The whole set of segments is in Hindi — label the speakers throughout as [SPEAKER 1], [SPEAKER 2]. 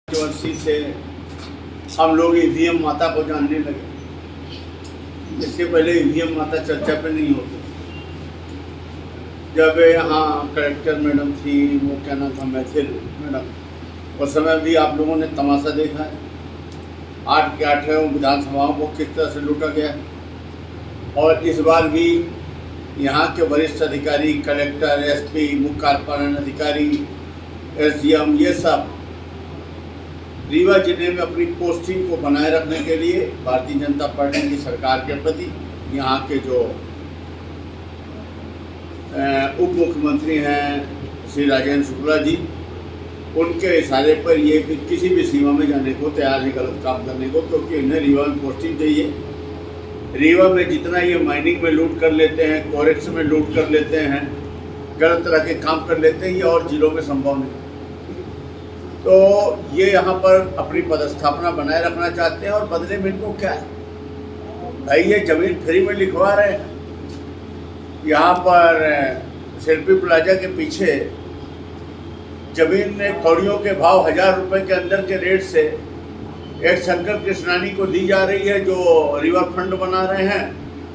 [SPEAKER 1] वर्षी से हम लोग ईवीएम माता को जानने लगे। इसके पहले ईवीएम माता चर्चा पे नहीं होती। जब यहाँ कलेक्टर मैडम थी, वो क्या नाम था, मैथिल मैडम, उस समय भी आप लोगों ने तमाशा देखा है। 8 के 8 विधानसभाओं को किस तरह से लूटा गया है। और इस बार भी यहाँ के वरिष्ठ अधिकारी, कलेक्टर, एसपी, मुख्य कार्यपालन अधिकारी, एसडीएम, ये सब रीवा जिले में अपनी पोस्टिंग को बनाए रखने के लिए भारतीय जनता पार्टी की सरकार के प्रति यहाँ के जो उप मुख्यमंत्री हैं श्री राजेंद्र शुक्ला जी, उनके इशारे पर ये भी किसी भी सीमा में जाने को तैयार है गलत काम करने को, क्योंकि इन्हें रीवा में पोस्टिंग चाहिए। रीवा में जितना ये माइनिंग में लूट कर लेते हैं, कोरेक्स में लूट कर लेते हैं, गलत तरह के काम कर लेते हैं, ये और जिलों में संभव नहीं। तो ये यहाँ पर अपनी पदस्थापना बनाए रखना चाहते हैं। और बदले में इनको क्या है भाई, ये ज़मीन फ्री में लिखवा रहे हैं। यहाँ पर शिल्पी प्लाजा के पीछे ज़मीन कौड़ियों के भाव 1000 रुपये के अंदर के रेट से एक शंकर कृष्णानी को दी जा रही है, जो रिवर फ्रंट बना रहे हैं,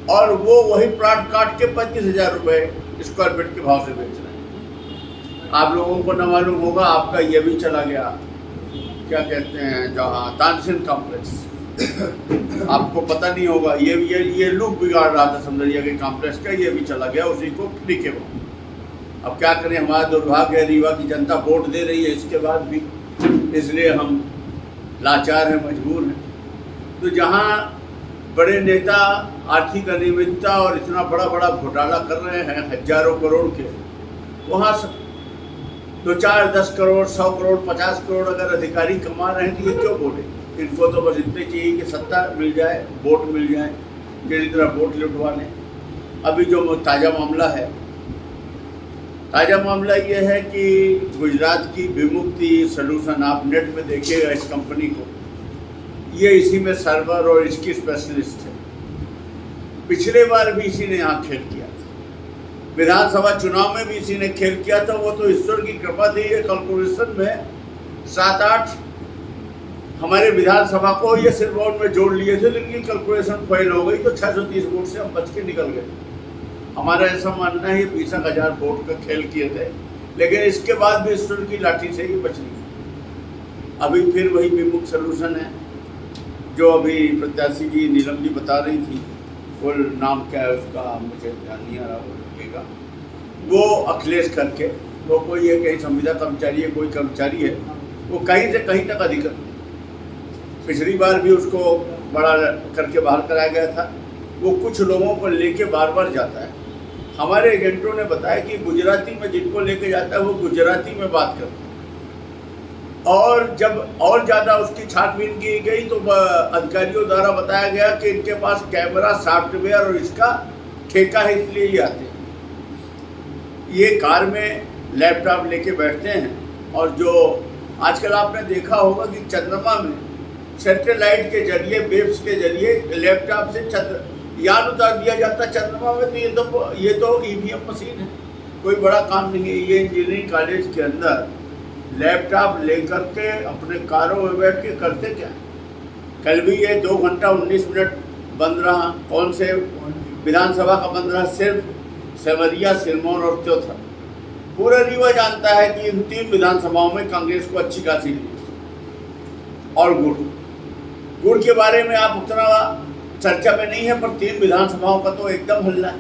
[SPEAKER 1] और वो वही प्लाट काट के 25,000 रुपये स्क्वायर फीट के भाव से बेच रहे हैं। आप लोगों को न मालूम होगा, आपका ये भी चला गया, क्या कहते हैं, जहाँ तानसेन कॉम्प्लेक्स, आपको पता नहीं होगा। ये लूप बिगाड़ रहा था समझिया के कॉम्प्लेक्स का, ये भी चला गया उसी को फ्री के बाद। अब क्या करें, हमारा दुर्भाग्य है, रीवा की जनता वोट दे रही है इसके बाद भी, इसलिए हम लाचार हैं, मजबूर हैं। तो जहाँ बड़े नेता आर्थिक अनियमितता और इतना बड़ा बड़ा घोटाला कर रहे हैं हजारों करोड़ के, वहाँ 2, 4, 10 करोड़, 100 करोड़, 50 करोड़ अगर अधिकारी कमा रहे हैं तो ये क्यों बोले? इनको तो बस इतने चाहिए कि सत्ता मिल जाए, वोट मिल जाए, किसी तरह वोट लुटवा लें। अभी जो ताज़ा मामला ये है कि गुजरात की विमुक्ति सॉल्यूशन, आप नेट में देखिएगा इस कंपनी को, ये इसी में सर्वर और इसकी स्पेशलिस्ट है। पिछले बार भी इसी ने यहाँ खेल किया, विधानसभा चुनाव में भी इसी ने खेल किया था। वो तो ईश्वर की कृपा थी, ये कैलकुलेशन में 7-8 हमारे विधानसभा को ये सिरमौर में जोड़ लिए थे, लेकिन कैलकुलेशन फेल हो गई, तो 630 वोट से हम बच के निकल गए। हमारा ऐसा मानना है 20,000 वोट का खेल किए थे, लेकिन इसके बाद भी ईश्वर की लाठी से ही बच गई। अभी फिर वही विमुक्त सॉल्यूशन है, जो अभी प्रत्याशी जी नीलम जी बता रही थी, वो नाम क्या है उसका मुझे ध्यान नहीं आ रहा, वो अखिलेश करके, वो कोई है, कहीं संविदा कर्मचारी है, कोई कर्मचारी है, वो कहीं से कहीं तक अधिकार। पिछली बार भी उसको बड़ा करके बाहर कराया गया था। वो कुछ लोगों को लेके बार बार जाता है। हमारे एजेंटों ने बताया कि गुजराती में जिनको लेके जाता है वो गुजराती में बात करते हैं। और जब और ज़्यादा उसकी छानबीन की गई तो अधिकारियों द्वारा बताया गया कि इनके पास कैमरा, सॉफ्टवेयर और इसका ठेका है, इसलिए ये आते हैं। ये कार में लैपटॉप लेके बैठते हैं, और जो आजकल आपने देखा होगा कि चंद्रमा में सैटेलाइट के जरिए, वेब्स के जरिए लैपटॉप से यान उतार दिया जाता है चंद्रमा में। तो ये तो ईवीएम मशीन है, कोई बड़ा काम नहीं है। ये इंजीनियरिंग कॉलेज के अंदर लैपटॉप लेकर के अपने कारों में बैठ के करते क्या? कल भी ये 2 घंटा 19 मिनट बंद रहा। कौन से विधानसभा का बंद रहा? सिर्फ सेमरिया, सिरमौर और चौथा। पूरा रीवा जानता है कि इन 3 विधानसभाओं में कांग्रेस को अच्छी खासी लीड। और गुड़ के बारे में आप उतना चर्चा में नहीं है, पर 3 विधानसभाओं का तो एकदम हल्ला है।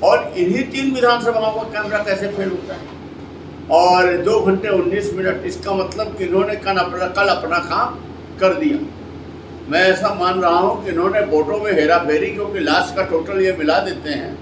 [SPEAKER 1] और इन्हीं 3 विधानसभाओं का कैमरा कैसे फेल होता है? और 2 घंटे 19 मिनट, इसका मतलब कि इन्होंने कल अपना काम कर दिया। मैं ऐसा मान रहा हूँ कि इन्होंने वोटों में हेरा फेरी, क्योंकि लास्ट का टोटल ये मिला देते हैं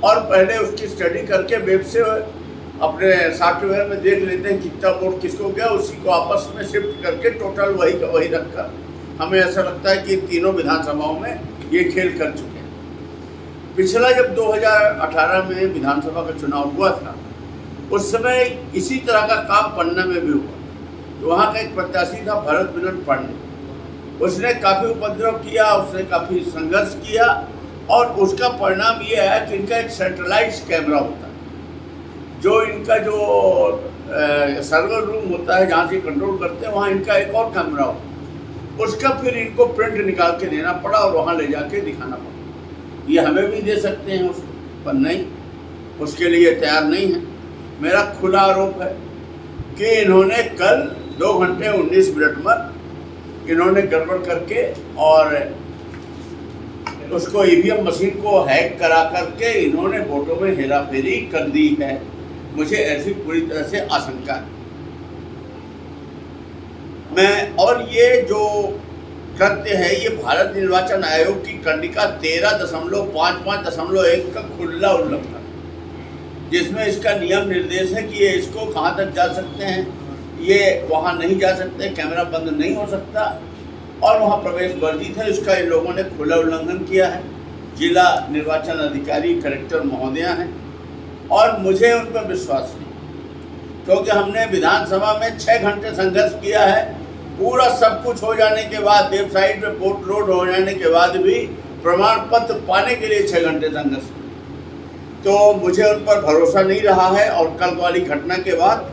[SPEAKER 1] और पहले उसकी स्टडी करके वेब से अपने सॉफ्टवेयर में देख लेते हैं कितना वोट किसको गया, उसी को आपस में शिफ्ट करके टोटल वही का वही रखकर हमें ऐसा लगता है कि तीनों विधानसभाओं में ये खेल कर चुके हैं। पिछला जब 2018 में विधानसभा का चुनाव हुआ था, उस समय इसी तरह का काम पन्ना में भी हुआ। तो वहाँ का एक प्रत्याशी था भरत बिनन पांडे, उसने काफ़ी उपद्रव किया, उसने काफ़ी संघर्ष किया, और उसका परिणाम ये है कि इनका एक सैटेलाइट कैमरा होता है, जो इनका जो सर्वर रूम होता है जहाँ से कंट्रोल करते हैं, वहाँ इनका एक और कैमरा हो, उसका फिर इनको प्रिंट निकाल के देना पड़ा और वहाँ ले जाके दिखाना पड़ा। ये हमें भी दे सकते हैं उसको, पर नहीं, उसके लिए तैयार नहीं है। मेरा खुला आरोप है कि इन्होंने कल 2 घंटे 19 मिनट में इन्होंने गड़बड़ करके और उसको ईवीएम मशीन को हैक करा करके इन्होंने वोटों में हेरा फेरी कर दी है। मुझे ऐसी पूरी तरह से आशंका है। और ये जो कृत्य है ये भारत निर्वाचन आयोग की कंडिका 13.55.1 का खुला उल्लंघन, जिसमें इसका नियम निर्देश है कि ये इसको कहाँ तक जा सकते हैं, ये वहाँ नहीं जा सकते, कैमरा बंद नहीं हो सकता और वहाँ प्रवेश वर्जित है। इसका इन लोगों ने खुला उल्लंघन किया है। जिला निर्वाचन अधिकारी कलेक्टर महोदया हैं और मुझे उन पर विश्वास नहीं, क्योंकि हमने विधानसभा में 6 घंटे संघर्ष किया है। पूरा सब कुछ हो जाने के बाद, वेबसाइट पे वोट लोड हो जाने के बाद भी प्रमाण पत्र पाने के लिए 6 घंटे संघर्ष, तो मुझे उन पर भरोसा नहीं रहा है। और कल वाली घटना के बाद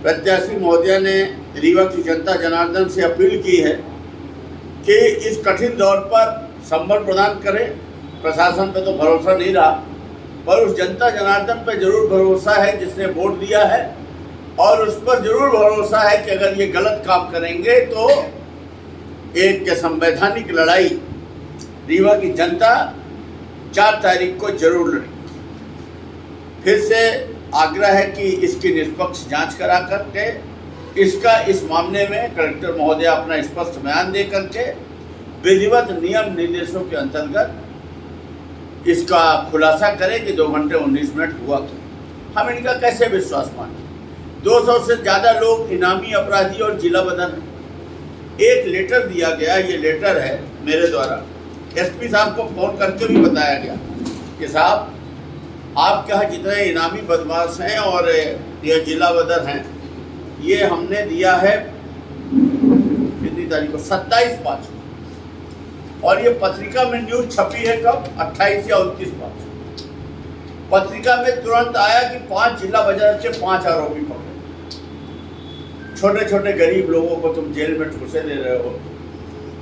[SPEAKER 1] प्रत्याशी महोदया ने रीवा की जनता जनार्दन से अपील की है कि इस कठिन दौर पर संबल प्रदान करें। प्रशासन पे तो भरोसा नहीं रहा, पर उस जनता जनार्दन पे जरूर भरोसा है जिसने वोट दिया है, और उस पर जरूर भरोसा है कि अगर ये गलत काम करेंगे तो एक संवैधानिक लड़ाई रीवा की जनता 4 तारीख को जरूर लड़ेगी। फिर से आग्रह है कि इसकी निष्पक्ष जांच करा करके इसका इस मामले में कलेक्टर महोदय अपना स्पष्ट बयान दे करके विधिवत नियम निर्देशों के अंतर्गत इसका खुलासा करें कि 2 घंटे 19 मिनट हुआ तो हम इनका कैसे विश्वास मानें। 200 से ज़्यादा लोग इनामी अपराधी और जिला बदल हैं। एक लेटर दिया गया, ये लेटर है मेरे द्वारा एसपी साहब को फ़ोन करके भी बताया गया कि साहब आपके यहाँ जितने इनामी बदमाश हैं और ये जिला बदर हैं, ये हमने दिया है कितनी तारीख को, 27/5, और ये पत्रिका में न्यूज़ छपी है कब, 28 या 29/5। पत्रिका में तुरंत आया कि 5 जिला बदर के 5 आरोपी पकड़े। छोटे छोटे गरीब लोगों को तुम जेल में ठूसे दे रहे हो,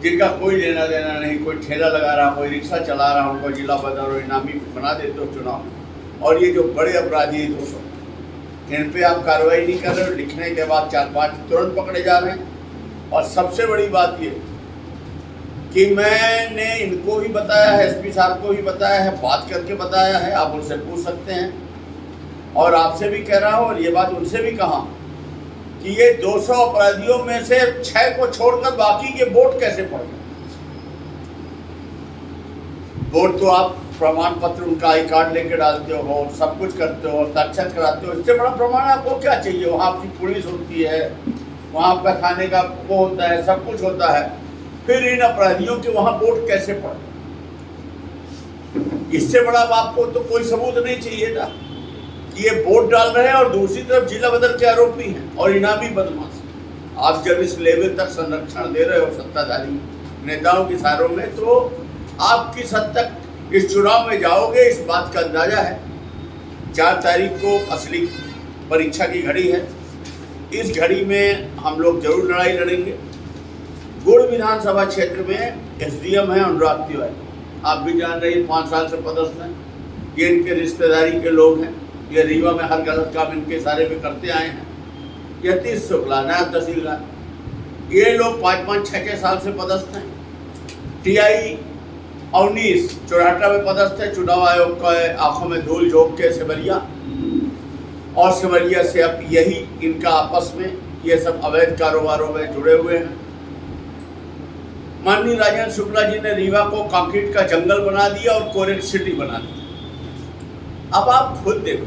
[SPEAKER 1] जिनका कोई लेना देना नहीं, कोई ठेला लगा रहा, कोई रिक्शा चला रहा, उनको जिला बदर और इनामी बना देते हो चुनाव। और ये जो बड़े अपराधी 200, इन पे आप कार्रवाई नहीं कर रहे हो, लिखने के बाद 4-5 तुरंत पकड़े जा रहे हैं। और सबसे बड़ी बात ये कि मैंने इनको भी बताया है, एसपी साहब को भी बताया है, बात करके बताया है, आप उनसे पूछ सकते हैं, और आपसे भी कह रहा हूँ और ये बात उनसे भी कहा कि ये 200 अपराधियों में से 6 को छोड़कर बाकी के वोट कैसे पड़ गए। वोट तो आप प्रमाण पत्र उनका आई कार्ड लेके डालते हो, सब कुछ करते हो, साक्षात कराते हो, इससे बड़ा प्रमाण आपको क्या चाहिए। वहाँ आपकी पुलिस होती है, वहाँ आपका खाने का वो होता है, सब कुछ होता है, फिर इन अपराधियों के वहाँ वोट कैसे पड़े। इससे बड़ा आपको तो कोई सबूत नहीं चाहिए था कि ये वोट डाल रहे हैं और दूसरी तरफ जिला बदल के आरोपी हैं और इनामी बदमाश। आप जब इस लेवल तक संरक्षण दे रहे हो सत्ताधारी नेताओं के इशारों में, तो आप किस हद तक इस चुनाव में जाओगे, इस बात का अंदाजा है। 4 तारीख को असली परीक्षा की घड़ी है। इस घड़ी में हम लोग जरूर लड़ाई लड़ेंगे। गुड़ विधानसभा क्षेत्र में एसडीएम है अनुराग तिवारी, आप भी जान रहे हैं, 5 साल से पदस्थ हैं। ये इनके रिश्तेदारी के लोग हैं, ये रीवा में हर गलत काम इनके इशारे में करते आए हैं। यतीश शुक्ला नायब तहसीलदार, ये लोग 5-5, 6-6 साल से पदस्थ हैं। टीआई अवनीश चौराटा में पदस्थ है, चुनाव आयोग का आंखों में धूल झोंक के सिमरिया, और सिमरिया से अब यही इनका आपस में ये सब अवैध कारोबारों में जुड़े हुए हैं। माननीय राजेंद्र शुक्ला जी ने रीवा को कंक्रीट का जंगल बना दिया और कोरेट सिटी बना दिया। अब आप खुद देखो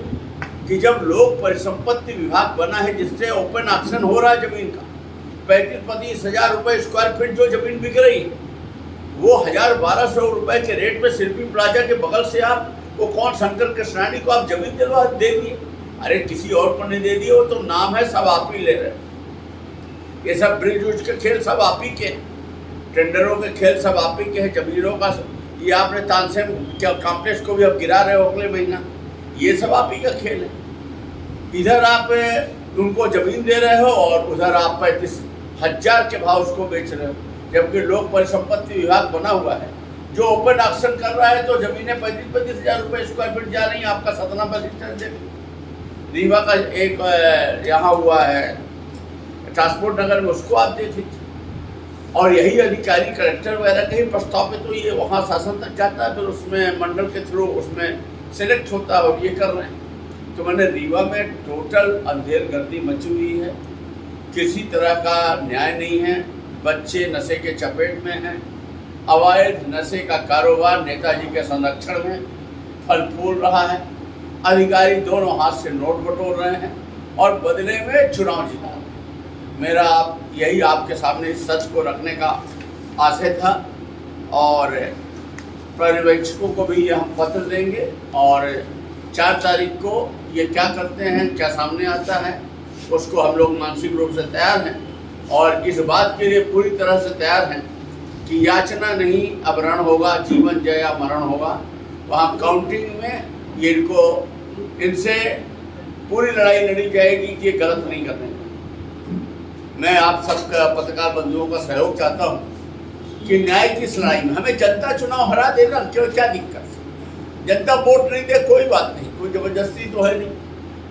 [SPEAKER 1] कि जब लोक परिसंपत्ति विभाग बना है, जिससे ओपन ऑक्शन हो रहा है जमीन का, 35-35 हज़ार रुपये स्क्वायर फीट जो जमीन बिक रही है, वो 1000-1200 रुपये के रेट में शिल्पी प्लाजा के बगल से आप वो कौन शंकर कृष्णानी को आप जमीन दिलवा दे दिए। अरे किसी और को नहीं दे दिए, वो तो नाम है, सब आप ही ले रहे। ये सब ब्रिज उज के खेल सब आप ही के, टेंडरों के खेल सब आप ही के हैं, जमीनों का ये आपने तानसेन कॉम्प्लेक्स को भी अब गिरा रहे हो अगले महीना, ये सब आप ही का खेल है। इधर आप उनको ज़मीन दे रहे हो और उधर आप 35,000 के भाव उसको बेच रहे हो, जबकि लोक परिसंपत्ति विभाग बना हुआ है जो ओपन ऑक्शन कर रहा है, तो ज़मीनें 35,000 रुपये स्क्वायर फीट जा रही हैं। आपका सतना बस स्टैंड देखिए, रीवा का एक यहाँ हुआ है ट्रांसपोर्ट नगर में, उसको आप देख लीजिए। और यही अधिकारी कलेक्टर वगैरह के ही प्रस्ताव पे तो ये वहाँ शासन तक जाता है, फिर उसमें मंडल के थ्रू उसमें सेलेक्ट होता है और ये कर रहे हैं। तो मैंने रीवा में टोटल अंधेर गर्दी मची हुई है, किसी तरह का न्याय नहीं है, बच्चे नशे के चपेट में हैं, अवैध नशे का कारोबार नेताजी के संरक्षण में फल फूल रहा है, अधिकारी दोनों हाथ से नोट बटोर रहे हैं और बदले में चुनाव जिता रहे हैं। मेरा यही आपके सामने इस सच को रखने का आशय था और पर्यवेक्षकों को भी ये हम पत्र देंगे और 4 तारीख को ये क्या करते हैं, क्या सामने आता है, उसको हम लोग मानसिक रूप से तैयार हैं और इस बात के लिए पूरी तरह से तैयार हैं कि याचना नहीं, अब रण होगा, जीवन जय या मरण होगा। वहाँ काउंटिंग में ये इनसे पूरी लड़ाई लड़ी जाएगी कि ये गलत नहीं करने। मैं आप सब पत्रकार बंधुओं का सहयोग चाहता हूँ कि न्याय की इस लड़ाई में हमें जनता चुनाव हरा देना, क्यों, क्या दिक्कत, जनता वोट नहीं दे कोई बात नहीं, कोई जबरदस्ती तो है नहीं,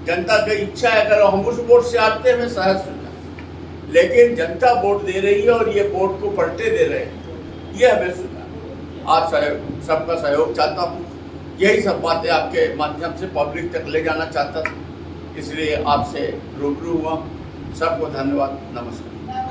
[SPEAKER 1] जनता की इच्छा है, अगर हम उस वोट से आते हैं सहज स्वीकार, लेकिन जनता वोट दे रही है और ये वोट को पलटे दे रहे हैं, ये हमें स्वीकार। आप सबका सहयोग चाहता हूँ, यही सब बातें आपके माध्यम से पब्लिक तक ले जाना चाहता था, इसलिए आपसे रूबरू हुआ। सबको धन्यवाद, नमस्कार।